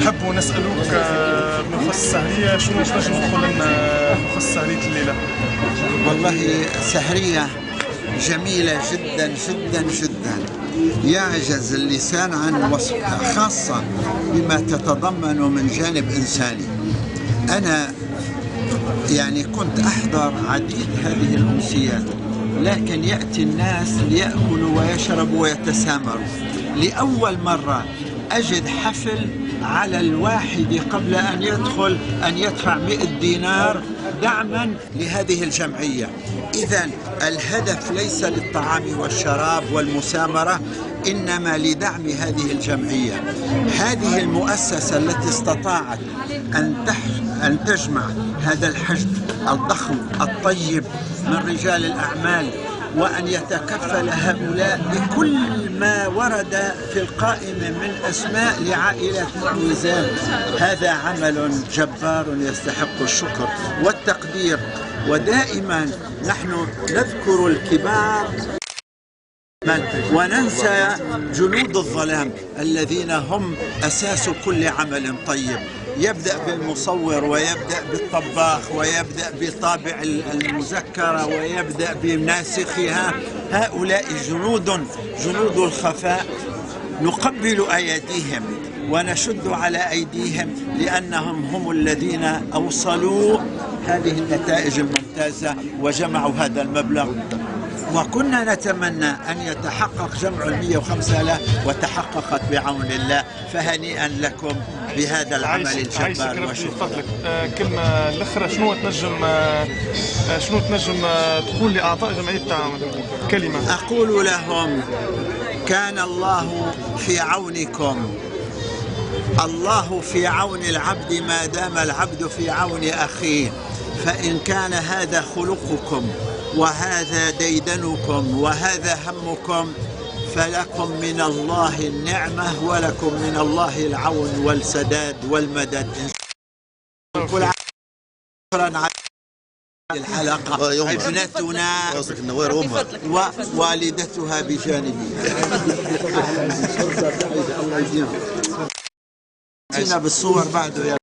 نحبوا نسألوك بنخص السهرية، شنو تنجم تقول لنا بنخص سهرية الليلة؟ والله سهرية جميلة جدا جدا جدا، يعجز اللسان عن وصفها، خاصة بما تتضمن من جانب إنساني. أنا يعني كنت أحضر عديد هذه الأمسيات، لكن يأتي الناس ليأكلوا ويشربوا ويتسامروا. لأول مرة أجد حفل على الواحد قبل أن يدخل أن يدفع 100 دينار دعما لهذه الجمعية. إذن الهدف ليس للطعام والشراب والمسامرة، إنما لدعم هذه الجمعية، هذه المؤسسة التي استطاعت أن تجمع هذا الحشد الضخم الطيب من رجال الأعمال، وأن يتكفل هؤلاء بكل ما ورد في القائمة من أسماء لعائلات معوزات. هذا عمل جبار يستحق الشكر والتقدير. ودائما نحن نذكر الكبار وننسى جنود الظلام الذين هم أساس كل عمل طيب، يبدأ بالمصور ويبدأ بالطباخ ويبدأ بطابع المذكرة ويبدأ بناسخها. هؤلاء جنود الخفاء، نقبل أيديهم ونشد على أيديهم، لأنهم هم الذين أوصلوا هذه النتائج الممتازة وجمعوا هذا المبلغ. وكنا نتمنى أن يتحقق جمع 105 له، وتحققت بعون الله، فهنيئا لكم بهذا العمل الجبار. وشكرا. كلمة الأخرى، شنو تنجم تقول لأعضاء جمعية التعاون؟ كلمة. أقول لهم: كان الله في عونكم، الله في عون العبد ما دام العبد في عون أخيه. فإن كان هذا خلقكم وهذا ديدنكم وهذا همكم، فلكم من الله النعمة ولكم من الله العون والسداد والمدد. الحلقة ابنتنا ووالدتها بجانبي. الله يجزيهم. بالصور بعده.